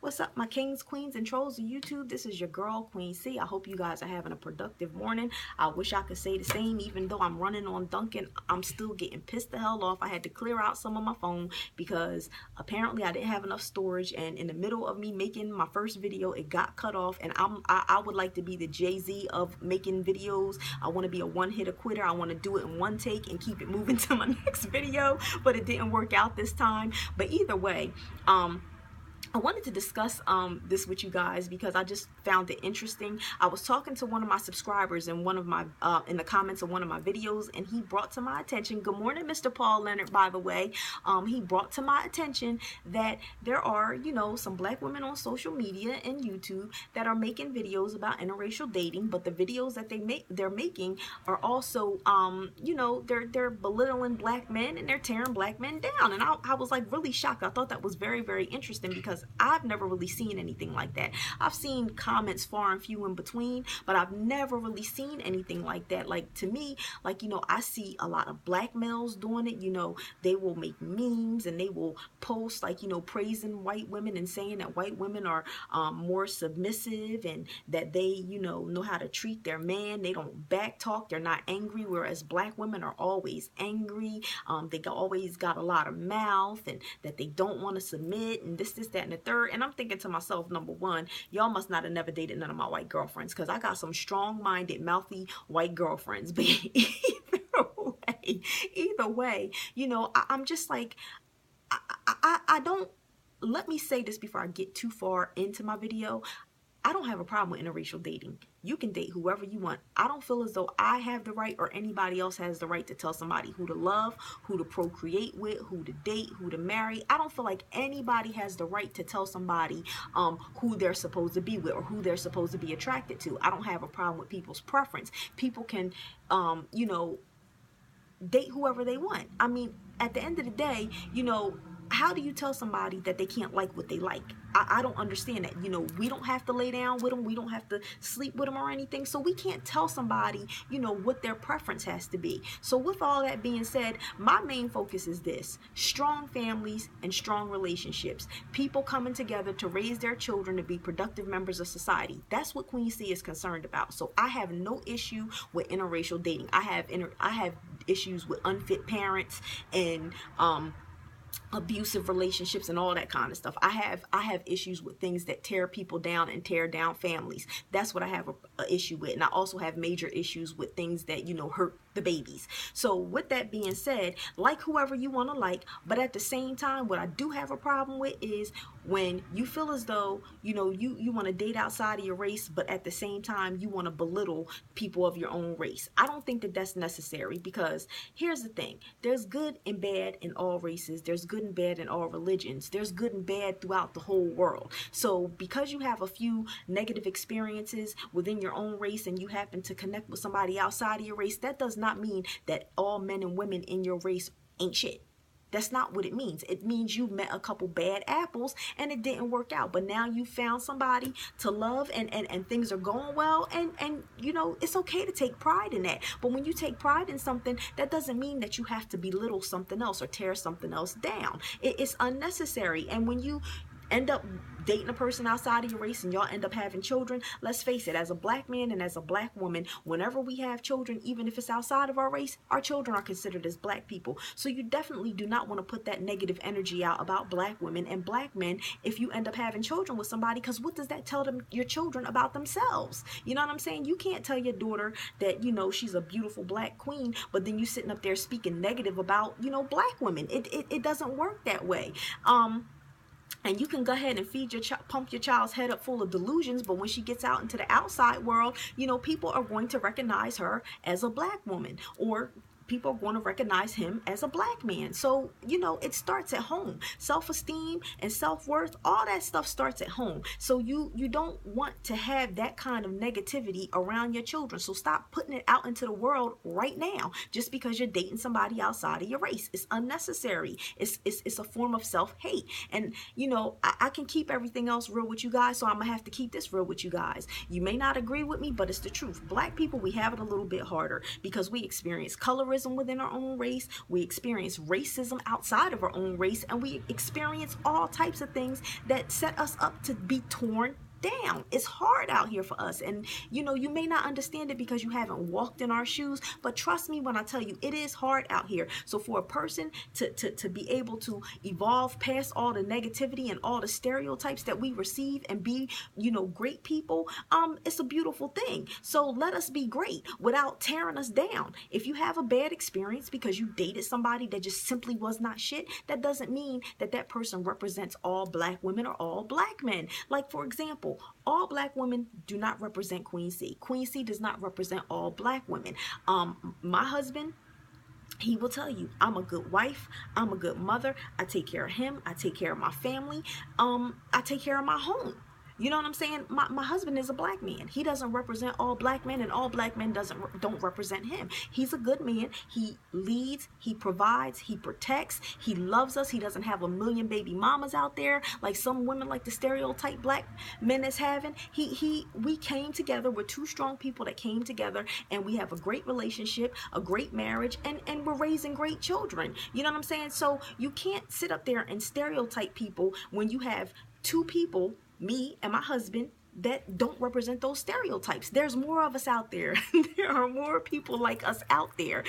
What's up, my kings, queens, and trolls of YouTube? This is your girl, Queen C. I hope you guys are having a productive morning. I wish I could say the same. Even though I'm running on Dunkin', I'm still getting pissed the hell off. I had to clear out some of my phone because apparently I didn't have enough storage, and in the middle of me making my first video, it got cut off. And I would like to be the Jay-Z of making videos. I want to be a one-hitter quitter. I want to do it in one take and keep it moving to my next video, but it didn't work out this time. But either way, I wanted to discuss this with you guys because I just found it interesting. I was talking to one of my subscribers in one of my in the comments of one of my videos, and he brought to my attention, good morning, Mr. Paul Leonard, by the way. He brought to my attention that there are, you know, some black women on social media and YouTube that are making videos about interracial dating, but the videos that they're making are also, you know, they're belittling black men and they're tearing black men down. And I was like really shocked. I thought that was very, very interesting because I've never really seen anything like that. I've seen comments far and few in between, but I've never really seen anything like that. Like, to me, like, you know, I see a lot of black males doing it. You know, they will make memes and they will post, like, you know, praising white women and saying that white women are more submissive and that they, you know how to treat their man. They don't back talk. They're not angry, whereas black women are always angry. They always got a lot of mouth, and that they don't want to submit, and this, that, and the third. And I'm thinking to myself, number one, y'all must not have never dated none of my white girlfriends, because I got some strong-minded, mouthy white girlfriends. But either way, you know, I'm just like, I don't, let me say this before I get too far into my video. I don't have a problem with interracial dating. You can date whoever you want. I don't feel as though I have the right or anybody else has the right to tell somebody who to love, who to procreate with, who to date, who to marry. I don't feel like anybody has the right to tell somebody who they're supposed to be with or who they're supposed to be attracted to. I don't have a problem with people's preference. People can, you know, date whoever they want. I mean, at the end of the day, you know, how do you tell somebody that they can't like what they like? I don't understand that. You know, we don't have to lay down with them. We don't have to sleep with them or anything. So we can't tell somebody, you know, what their preference has to be. So with all that being said, my main focus is this: strong families and strong relationships. People coming together to raise their children to be productive members of society. That's what Queen C is concerned about. So I have no issue with interracial dating. I have issues with unfit parents and abusive relationships and all that kind of stuff. I have issues with things that tear people down and tear down families. That's what I have a issue with. And I also have major issues with things that, you know, hurt the babies. So with that being said, like whoever you want to like, but at the same time, what I do have a problem with is when you feel as though, you know, you want to date outside of your race, but at the same time you want to belittle people of your own race. I don't think that that's necessary, because here's the thing: there's good and bad in all races. There's good and bad in all religions. There's good and bad throughout the whole world. So because you have a few negative experiences within your own race and you happen to connect with somebody outside of your race, that does not mean that all men and women in your race ain't shit. That's not what it means. It means you met a couple bad apples and it didn't work out, but now you found somebody to love and things are going well, and you know, it's okay to take pride in that. But when you take pride in something, that doesn't mean that you have to belittle something else or tear something else down. It's unnecessary. And when you end up dating a person outside of your race and y'all end up having children, let's face it, as a black man and as a black woman, whenever we have children, even if it's outside of our race, our children are considered as black people. So you definitely do not want to put that negative energy out about black women and black men if you end up having children with somebody, because what does that tell them, your children, about themselves? You know what I'm saying? You can't tell your daughter that, you know, she's a beautiful black queen, but then you sitting up there speaking negative about, you know, black women. It doesn't work that way. And you can go ahead and feed your pump your child's head up full of delusions, but when she gets out into the outside world, you know, people are going to recognize her as a black woman, or people are going to recognize him as a black man. So, you know, it starts at home. Self-esteem and self-worth, all that stuff starts at home. So you don't want to have that kind of negativity around your children. So stop putting it out into the world right now just because you're dating somebody outside of your race. It's unnecessary. It's a form of self-hate. And, you know, I can keep everything else real with you guys, so I'm gonna have to keep this real with you guys. You may not agree with me, but it's the truth. Black people, we have it a little bit harder because we experience colorism, colorism within our own race, we experience racism outside of our own race, and we experience all types of things that set us up to be torn down. It's hard out here for us, and you may not understand it because you haven't walked in our shoes, but trust me when I tell you, it is hard out here. So for a person to be able to evolve past all the negativity and all the stereotypes that we receive and be great people, it's a beautiful thing. So let us be great without tearing us down. If you have a bad experience because you dated somebody that just simply was not shit, that doesn't mean that that person represents all black women or all black men. Like, for example, all black women do not represent Queen C. Queen C does not represent all black women. My husband, he will tell you, I'm a good wife, I'm a good mother, I take care of him, I take care of my family, I take care of my home. You know what I'm saying? My husband is a black man. He doesn't represent all black men, and all black men don't represent him. He's a good man. He leads, he provides, he protects, he loves us. He doesn't have a million baby mamas out there like some women, like the stereotype black men is having. We came together. We're two strong people that came together, and we have a great relationship, a great marriage, and we're raising great children. You know what I'm saying? So you can't sit up there and stereotype people when you have two people, me and my husband, that don't represent those stereotypes. There's more of us out there. There are more people like us out there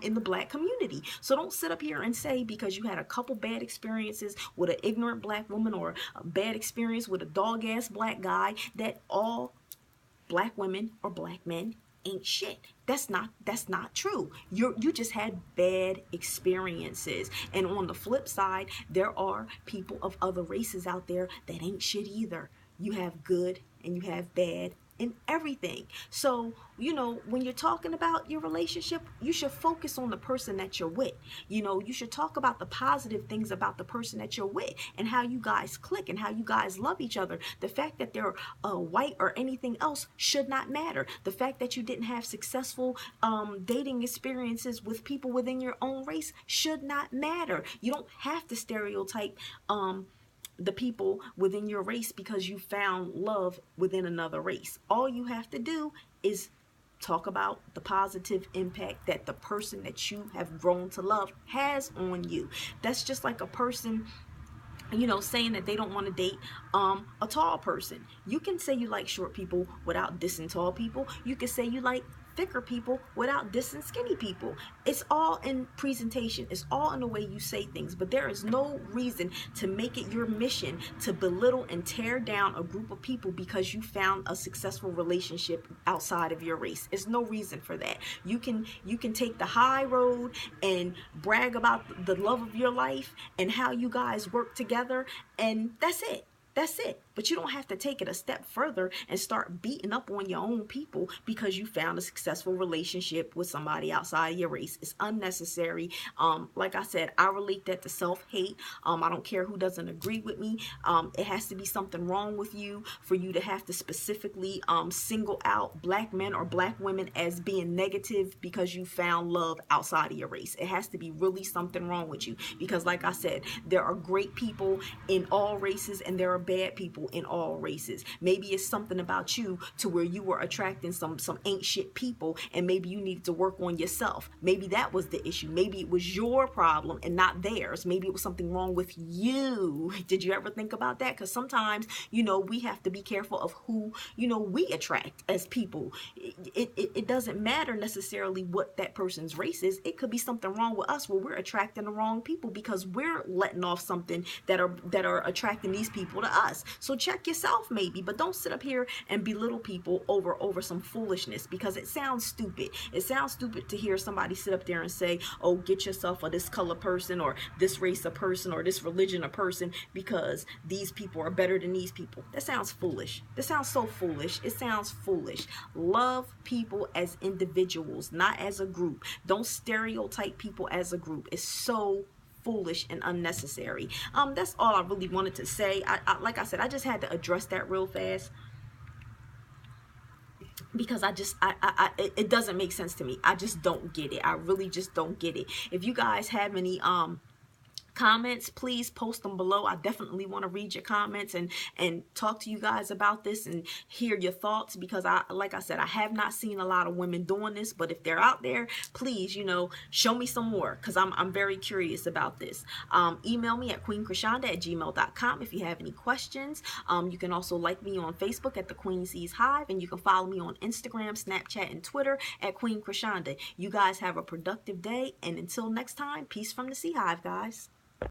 in the black community. So don't sit up here and say because you had a couple bad experiences with an ignorant black woman or a bad experience with a dog-ass black guy that all black women or black men ain't shit. That's not true. You just had bad experiences. And on the flip side, there are people of other races out there that ain't shit either. You have good and you have bad in everything. So, when you're talking about your relationship, you should focus on the person that you're with. You should talk about the positive things about the person that you're with and how you guys click and how you guys love each other. The fact that they're white or anything else should not matter. The fact that you didn't have successful dating experiences with people within your own race should not matter. You don't have to stereotype the people within your race because you found love within another race. All you have to do is talk about the positive impact that the person that you have grown to love has on you. That's just like a person saying that they don't want to date a tall person. You can say you like short people without dissing tall people. You can say you like thicker people without dissing skinny people. It's all in presentation. It's all in the way you say things. But there is no reason to make it your mission to belittle and tear down a group of people because you found a successful relationship outside of your race. There's no reason for that. You can take the high road and brag about the love of your life and how you guys work together, and that's it. That's it. But you don't have to take it a step further and start beating up on your own people because you found a successful relationship with somebody outside of your race. It's unnecessary. Like I said, I relate that to self-hate. I don't care who doesn't agree with me. It has to be something wrong with you for you to have to specifically single out black men or black women as being negative because you found love outside of your race. It has to be really something wrong with you because, like I said, there are great people in all races and there are bad people in all races. Maybe it's something about you to where you were attracting some ain't shit people, and maybe you needed to work on yourself. Maybe that was the issue. Maybe it was your problem and not theirs. Maybe it was something wrong with you. Did you ever think about that? Because sometimes, we have to be careful of who, we attract as people. It doesn't matter necessarily what that person's race is. It could be something wrong with us where we're attracting the wrong people because we're letting off something that are attracting these people to us. So check yourself maybe, but don't sit up here and belittle people over some foolishness because it sounds stupid. It sounds stupid to hear somebody sit up there and say, oh, get yourself a this color person or this race of person or this religion of person because these people are better than these people. That sounds foolish. That sounds so foolish. It sounds foolish. Love people as individuals, not as a group. Don't stereotype people as a group. It's so foolish and unnecessary. That's all I really wanted to say. Like I said, I just had to address that real fast because it doesn't make sense to me. I just don't get it. I really just don't get it. If you guys have any comments, please post them below. I definitely want to read your comments and talk to you guys about this and hear your thoughts, because like I said, I have not seen a lot of women doing this, but if they're out there, please, you know, show me some more, because I'm very curious about this. Email me at queenchrisshonda@gmail.com if you have any questions. You can also like me on Facebook at the Queen C-Hive, and you can follow me on Instagram, Snapchat, and Twitter at Queen Chrishonda. You guys have a productive day, and until next time, peace from the C-Hive, guys.